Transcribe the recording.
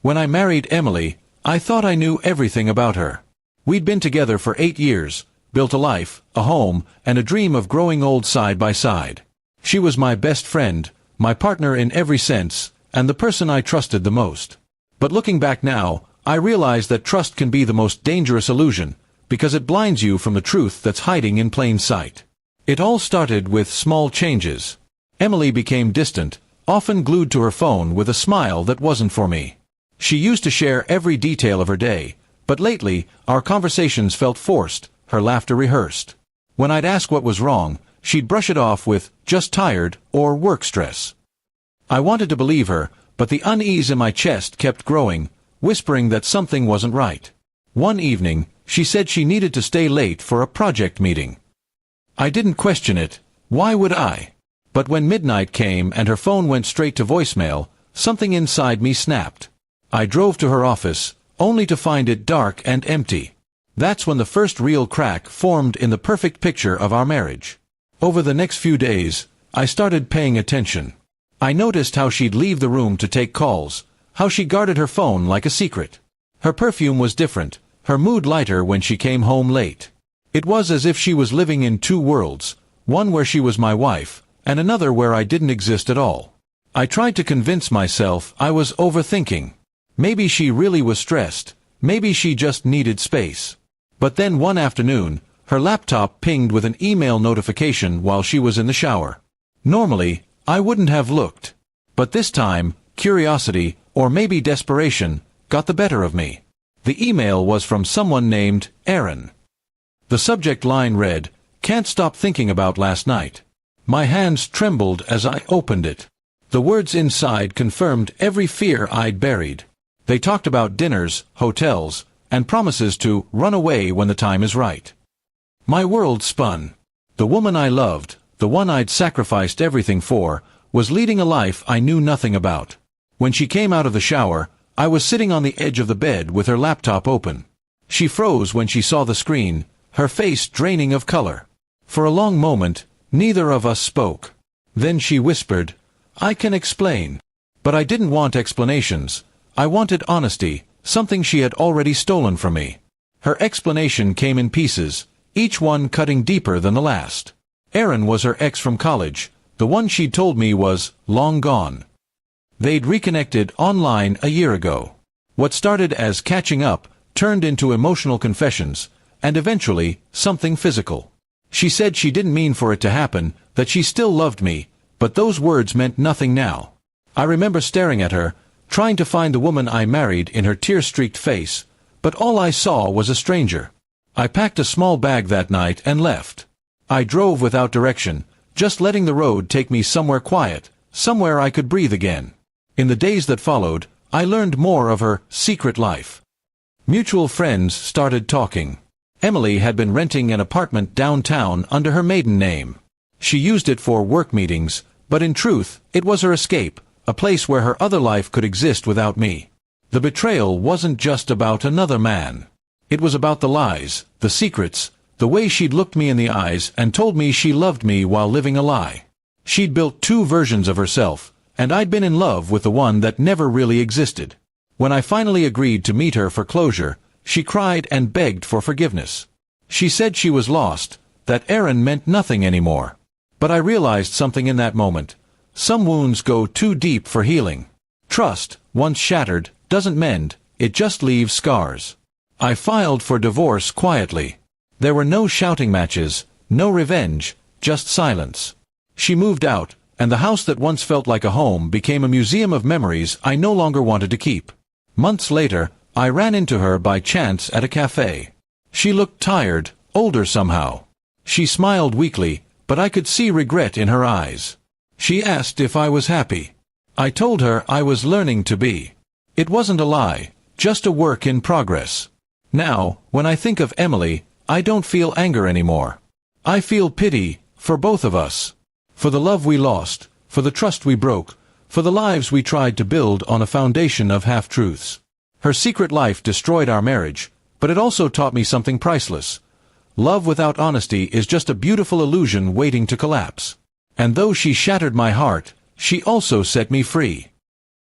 When I married Emily, I thought I knew everything about her. We'd been together for 8 years, built a life, a home, and a dream of growing old side by side. She was my best friend, my partner in every sense, and the person I trusted the most. But looking back now, I realize that trust can be the most dangerous illusion, because it blinds you from the truth that's hiding in plain sight. It all started with small changes. Emily became distant, often glued to her phone with a smile that wasn't for me. She used to share every detail of her day, but lately, our conversations felt forced, her laughter rehearsed. When I'd ask what was wrong, she'd brush it off with, just tired, or work stress. I wanted to believe her, but the unease in my chest kept growing, whispering that something wasn't right. One evening, she said she needed to stay late for a project meeting. I didn't question it. Why would I? But when midnight came and her phone went straight to voicemail, something inside me snapped. I drove to her office, only to find it dark and empty. That's when the first real crack formed in the perfect picture of our marriage. Over the next few days, I started paying attention. I noticed how she'd leave the room to take calls, how she guarded her phone like a secret. Her perfume was different, her mood lighter when she came home late. It was as if she was living in two worlds, one where she was my wife, and another where I didn't exist at all. I tried to convince myself I was overthinking. Maybe she really was stressed, maybe she just needed space. But then one afternoon, her laptop pinged with an email notification while she was in the shower. Normally, I wouldn't have looked. But this time, curiosity, or maybe desperation, got the better of me. The email was from someone named Aaron. The subject line read, "Can't stop thinking about last night." My hands trembled as I opened it. The words inside confirmed every fear I'd buried. They talked about dinners, hotels, and promises to run away when the time is right. My world spun. The woman I loved, the one I'd sacrificed everything for, was leading a life I knew nothing about. When she came out of the shower, I was sitting on the edge of the bed with her laptop open. She froze when she saw the screen, her face draining of color. For a long moment, neither of us spoke. Then she whispered, "I can explain." But I didn't want explanations. I wanted honesty, something she had already stolen from me. Her explanation came in pieces, each one cutting deeper than the last. Aaron was her ex from college, the one she'd told me was long gone. They'd reconnected online a year ago. What started as catching up turned into emotional confessions, and eventually, something physical. She said she didn't mean for it to happen, that she still loved me, but those words meant nothing now. I remember staring at her, trying to find the woman I married in her tear-streaked face, but all I saw was a stranger. I packed a small bag that night and left. I drove without direction, just letting the road take me somewhere quiet, somewhere I could breathe again. In the days that followed, I learned more of her secret life. Mutual friends started talking. Emily had been renting an apartment downtown under her maiden name. She used it for work meetings, but in truth, it was her escape, a place where her other life could exist without me. The betrayal wasn't just about another man. It was about the lies, the secrets, the way she'd looked me in the eyes and told me she loved me while living a lie. She'd built two versions of herself, and I'd been in love with the one that never really existed. When I finally agreed to meet her for closure, she cried and begged for forgiveness. She said she was lost, that Aaron meant nothing anymore. But I realized something in that moment. Some wounds go too deep for healing. Trust, once shattered, doesn't mend, it just leaves scars. I filed for divorce quietly. There were no shouting matches, no revenge, just silence. She moved out, and the house that once felt like a home became a museum of memories I no longer wanted to keep. Months later, I ran into her by chance at a cafe. She looked tired, older somehow. She smiled weakly, but I could see regret in her eyes. She asked if I was happy. I told her I was learning to be. It wasn't a lie, just a work in progress. Now, when I think of Emily, I don't feel anger anymore. I feel pity, for both of us. For the love we lost, for the trust we broke, for the lives we tried to build on a foundation of half-truths. Her secret life destroyed our marriage, but it also taught me something priceless. Love without honesty is just a beautiful illusion waiting to collapse. And though she shattered my heart, she also set me free.